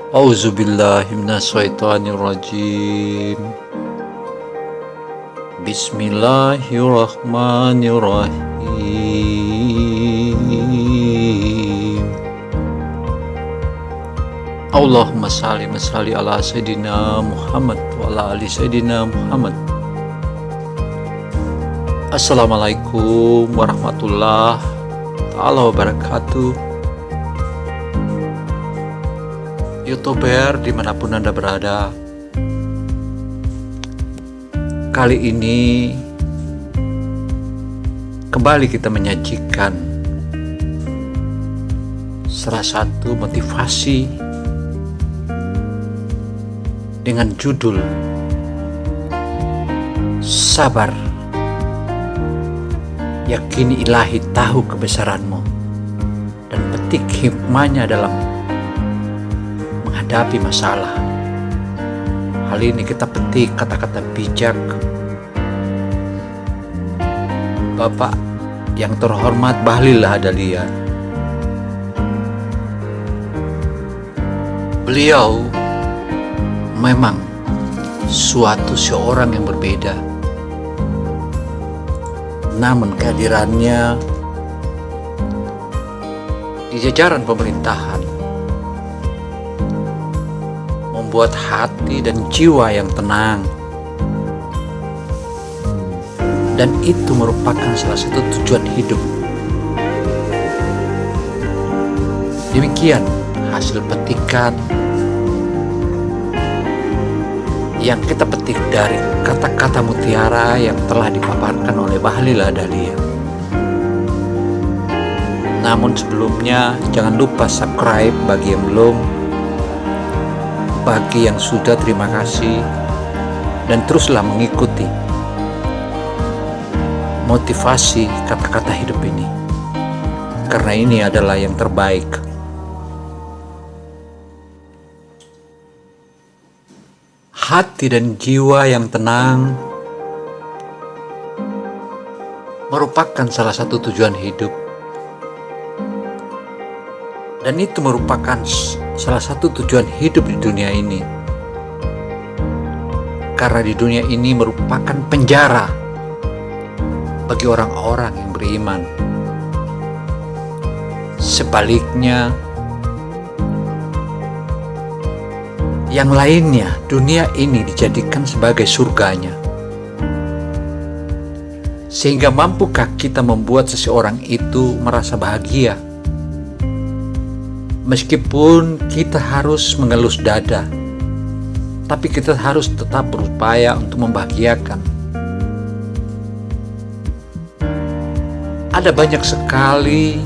Auzubillahi minasyaitonirrajim. Bismillahirrahmanirrahim. Allahumma salli ala Sayyidina Muhammad wa ala ali Sayyidina Muhammad. Assalamualaikum warahmatullahi ta'ala wabarakatuh. YouTuber dimanapun Anda berada, kali ini kembali kita menyajikan salah satu motivasi dengan judul Sabar, yakini ilahi tahu kebesaranmu, dan petik hikmahnya dalam menghadapi masalah. Hal ini kita petik kata-kata bijak Bapak yang terhormat Bahlil Lahadalia. Beliau memang seorang yang berbeda, namun kehadirannya di jajaran pemerintahan membuat hati dan jiwa yang tenang, dan itu merupakan salah satu tujuan hidup. Demikian hasil petikan yang kita petik dari kata-kata mutiara yang telah dipaparkan oleh Bahlil Lahadalia. Namun sebelumnya, jangan lupa subscribe bagi yang belum. Bagi yang sudah, terima kasih, dan teruslah mengikuti motivasi kata-kata hidup ini, karena ini adalah yang terbaik. Hati dan jiwa yang tenang merupakan salah satu tujuan hidup, dan itu merupakan salah satu tujuan hidup di dunia ini, karena di dunia ini merupakan penjara bagi orang-orang yang beriman. Sebaliknya, yang lainnya, dunia ini dijadikan sebagai surganya. Sehingga mampukah kita membuat seseorang itu merasa bahagia? Meskipun kita harus mengelus dada, tapi kita harus tetap berupaya untuk membahagiakan. Ada banyak sekali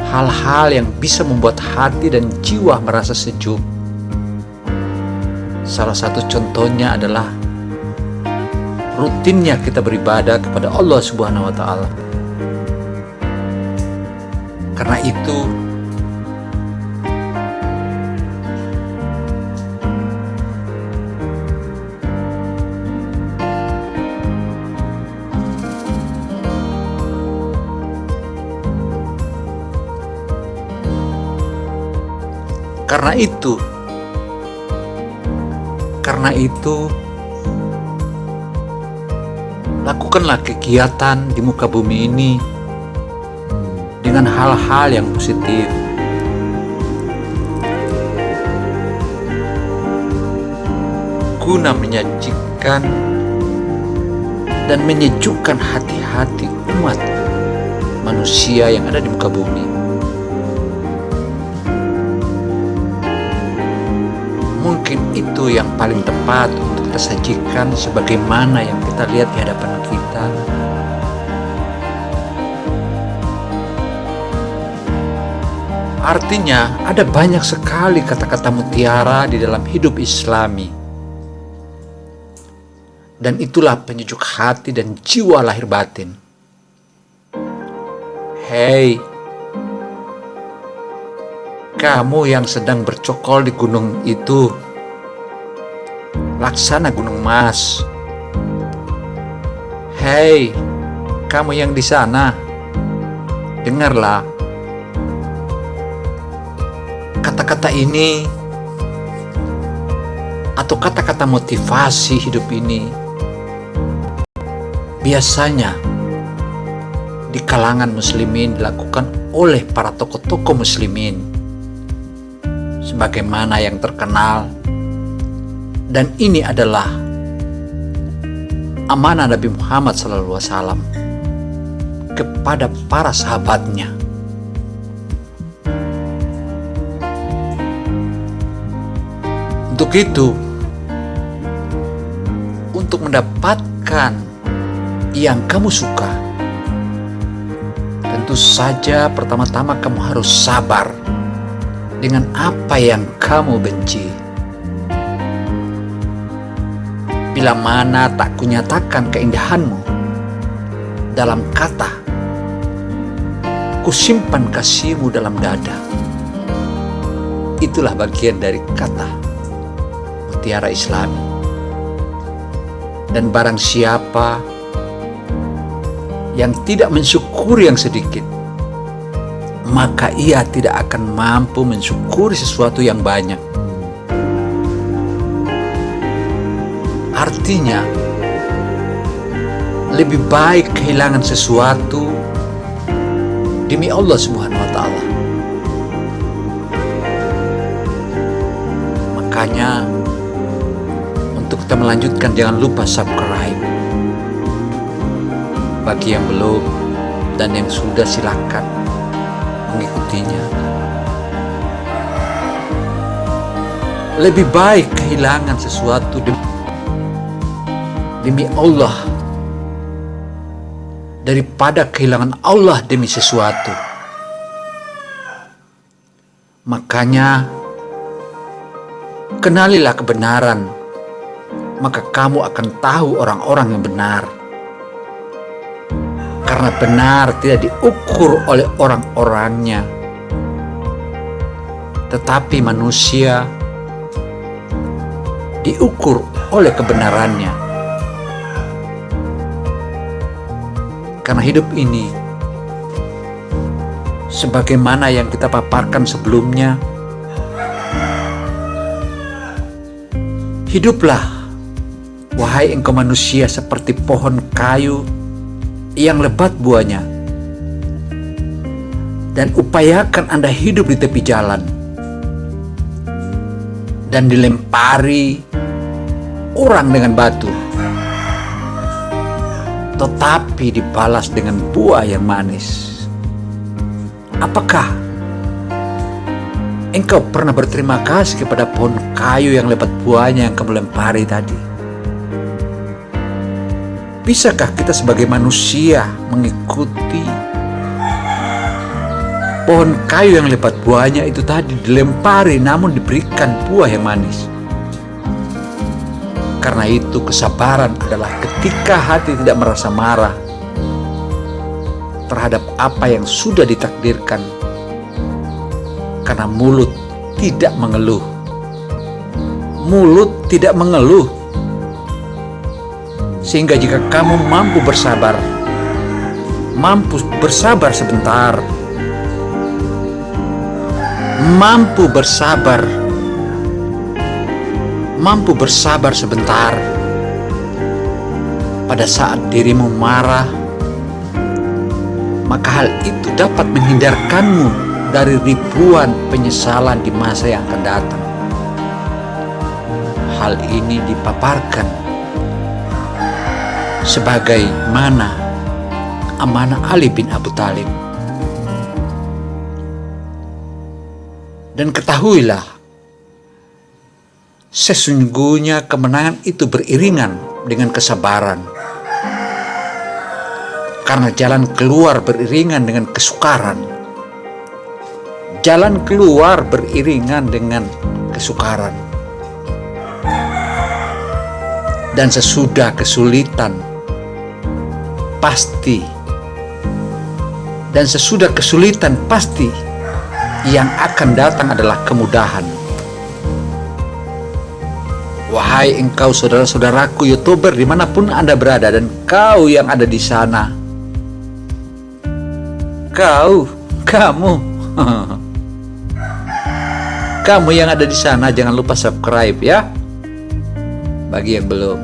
hal-hal yang bisa membuat hati dan jiwa merasa sejuk. Salah satu contohnya adalah rutinnya kita beribadah kepada Allah Subhanahu wa Ta'ala. Karena itu, Karena itu, lakukanlah kegiatan di muka bumi ini dengan hal-hal yang positif. Guna menyajikan dan menyejukkan hati-hati umat manusia yang ada di muka bumi. Mungkin itu yang paling tepat untuk kita sajikan sebagaimana yang kita lihat di hadapan kita. Artinya, ada banyak sekali kata-kata mutiara di dalam hidup Islami. Dan itulah penyejuk hati dan jiwa lahir batin. Hei, kamu yang sedang bercokol di gunung itu, laksana gunung Mas. Hei, kamu yang di sana, dengarlah kata-kata ini atau kata-kata motivasi hidup ini biasanya di kalangan muslimin dilakukan oleh para tokoh-tokoh muslimin sebagaimana yang terkenal, dan ini adalah amanah Nabi Muhammad SAW kepada para sahabatnya. Untuk itu, untuk mendapatkan yang kamu suka, tentu saja pertama-tama kamu harus sabar dengan apa yang kamu benci. Bila mana tak kunyatakan keindahanmu dalam kata, kusimpan kasihmu dalam dada. Itulah bagian dari kata mutiara Islami. Dan barang siapa yang tidak mensyukuri yang sedikit, maka ia tidak akan mampu mensyukuri sesuatu yang banyak. Artinya, lebih baik kehilangan sesuatu demi Allah Subhanahu wa Ta'ala. Makanya, untuk kita melanjutkan, jangan lupa subscribe. Bagi yang belum dan yang sudah, silakan mengikutinya. Lebih baik kehilangan sesuatu demi Allah daripada kehilangan Allah demi sesuatu. Makanya kenalilah kebenaran, maka kamu akan tahu orang-orang yang benar. Karena benar tidak diukur oleh orang-orangnya, tetapi manusia diukur oleh kebenarannya. Karena hidup ini, sebagaimana yang kita paparkan sebelumnya, hiduplah, wahai engkau manusia, seperti pohon kayu yang lebat buahnya, dan upayakan Anda hidup di tepi jalan dan dilempari orang dengan batu, tetapi dibalas dengan buah yang manis. Apakah engkau pernah berterima kasih kepada pohon kayu yang lebat buahnya yang kamu lempari tadi? Bisakah kita sebagai manusia mengikuti pohon kayu yang lebat buahnya itu tadi, dilempari namun diberikan buah yang manis? Karena itu kesabaran adalah ketika hati tidak merasa marah terhadap apa yang sudah ditakdirkan, karena mulut tidak mengeluh. Mulut tidak mengeluh. Sehingga jika kamu mampu bersabar sebentar, mampu bersabar sebentar pada saat dirimu marah, maka hal itu dapat menghindarkanmu dari ribuan penyesalan di masa yang akan datang. Hal ini dipaparkan sebagaimana amanah Ali bin Abi Thalib. Dan ketahuilah, sesungguhnya kemenangan itu beriringan dengan kesabaran, karena jalan keluar beriringan dengan kesukaran. Jalan keluar beriringan dengan kesukaran. Dan sesudah kesulitan pasti, yang akan datang adalah kemudahan. Wahai engkau saudara-saudaraku YouTuber dimanapun Anda berada, dan kau yang ada di sana, kamu kamu yang ada di sana jangan lupa subscribe ya, bagi yang belum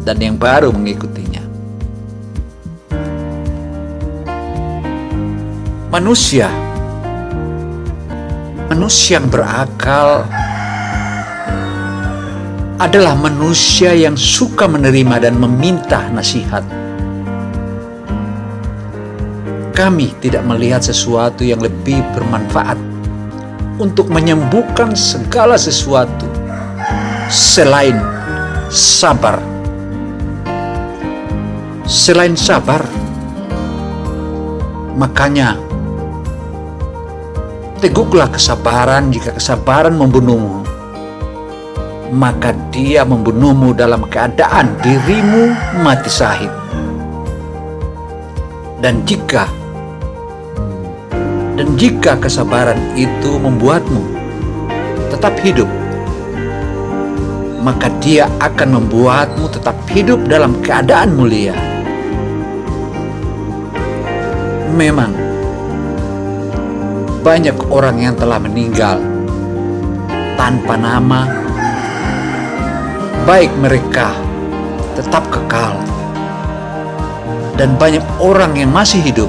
dan yang baru mengikutinya. Manusia yang berakal adalah manusia yang suka menerima dan meminta nasihat. Kami tidak melihat sesuatu yang lebih bermanfaat untuk menyembuhkan segala sesuatu selain sabar. Selain sabar, makanya teguklah kesabaran. Jika kesabaran membunuhmu, maka dia membunuhmu dalam keadaan dirimu mati syahid. Dan jika kesabaran itu membuatmu tetap hidup, maka dia akan membuatmu tetap hidup dalam keadaan mulia. Memang banyak orang yang telah meninggal tanpa nama, baik mereka tetap kekal, dan banyak orang yang masih hidup,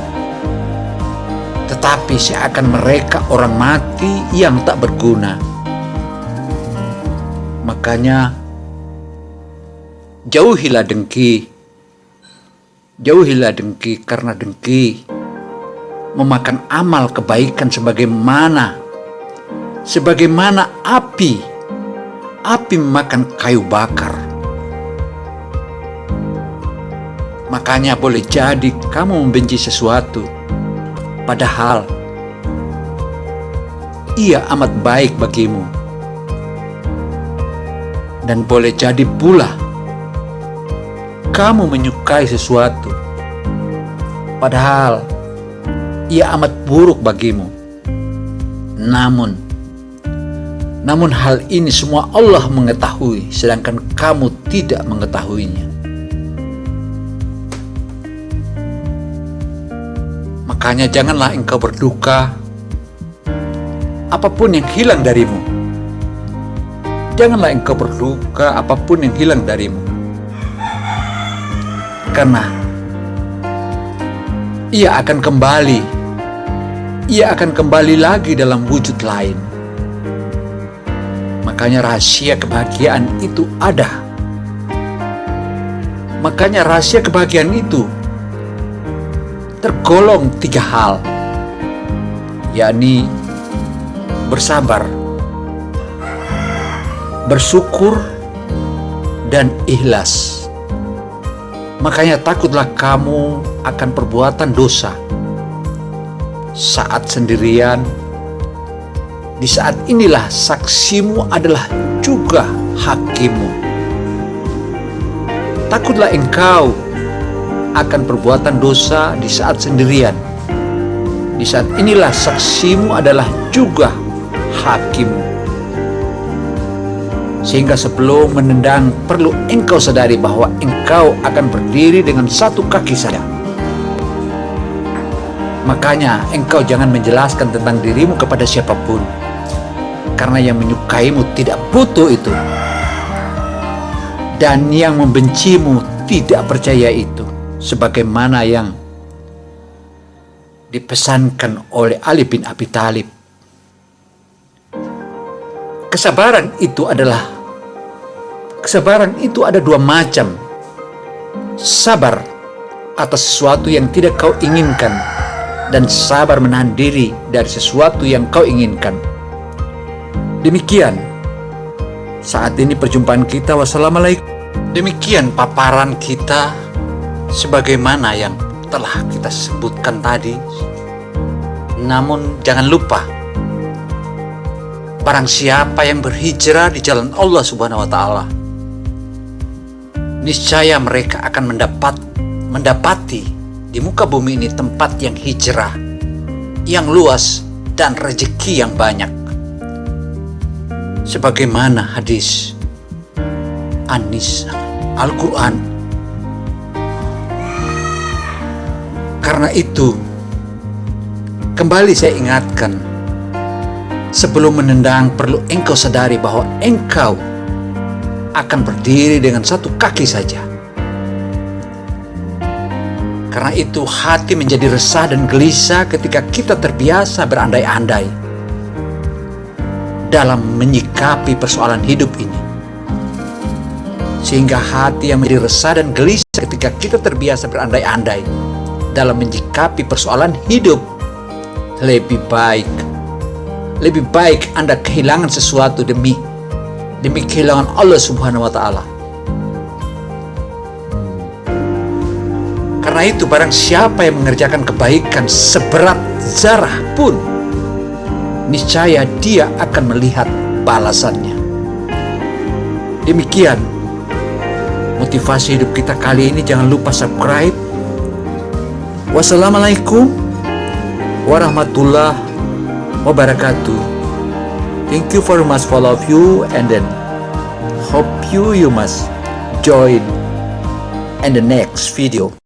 tetapi seakan mereka orang mati yang tak berguna. Makanya jauhilah dengki, karena dengki memakan amal kebaikan sebagaimana api memakan kayu bakar. Makanya boleh jadi kamu membenci sesuatu, padahal ia amat baik bagimu. Dan boleh jadi pula kamu menyukai sesuatu, padahal ia amat buruk bagimu. Namun hal ini semua Allah mengetahui, sedangkan kamu tidak mengetahuinya. Makanya janganlah engkau berduka apapun yang hilang darimu. Janganlah engkau berduka apapun yang hilang darimu, karena ia akan kembali lagi dalam wujud lain. Makanya rahasia kebahagiaan itu ada. Makanya rahasia kebahagiaan itu tergolong 3 hal, yakni bersabar, bersyukur, dan ikhlas. Makanya takutlah kamu akan perbuatan dosa saat sendirian. Di saat inilah saksimu adalah juga hakimmu. Takutlah engkau akan perbuatan dosa di saat sendirian. Di saat inilah saksimu adalah juga hakimmu. Sehingga sebelum menendang perlu engkau sadari bahwa engkau akan berdiri dengan 1 kaki saja. Makanya engkau jangan menjelaskan tentang dirimu kepada siapapun, karena yang menyukaimu tidak butuh itu, dan yang membencimu tidak percaya itu, sebagaimana yang dipesankan oleh Ali bin Abi Thalib. Kesabaran itu ada 2 macam. Sabar atas sesuatu yang tidak kau inginkan, dan sabar menahan diri dari sesuatu yang kau inginkan. Demikian saat ini perjumpaan kita. Wassalamualaikum. Demikian paparan kita sebagaimana yang telah kita sebutkan tadi. Namun jangan lupa, barang siapa yang berhijrah di jalan Allah Subhanahu wa Ta'ala, niscaya mereka akan mendapati di muka bumi ini tempat yang hijrah, yang luas, dan rezeki yang banyak. Sebagaimana hadis Anis Al-Quran. Karena itu, kembali saya ingatkan, Sebelum menendang, perlu engkau sadari bahwa engkau akan berdiri dengan satu kaki saja. Karena itu hati menjadi resah dan gelisah ketika kita terbiasa berandai-andai dalam menyikapi persoalan hidup ini. Sehingga hati yang menjadi resah dan gelisah ketika kita terbiasa berandai-andai dalam menyikapi persoalan hidup. Lebih baik Anda kehilangan sesuatu demi kehilangan Allah Subhanahu wa Ta'ala. Karena itu barang siapa yang mengerjakan kebaikan seberat zarah pun, niscaya dia akan melihat balasannya. Demikian motivasi hidup kita kali ini. Jangan lupa subscribe. Wassalamualaikum warahmatullahi wabarakatuh. Thank you very much for all of you, and then hope you must join in the next video.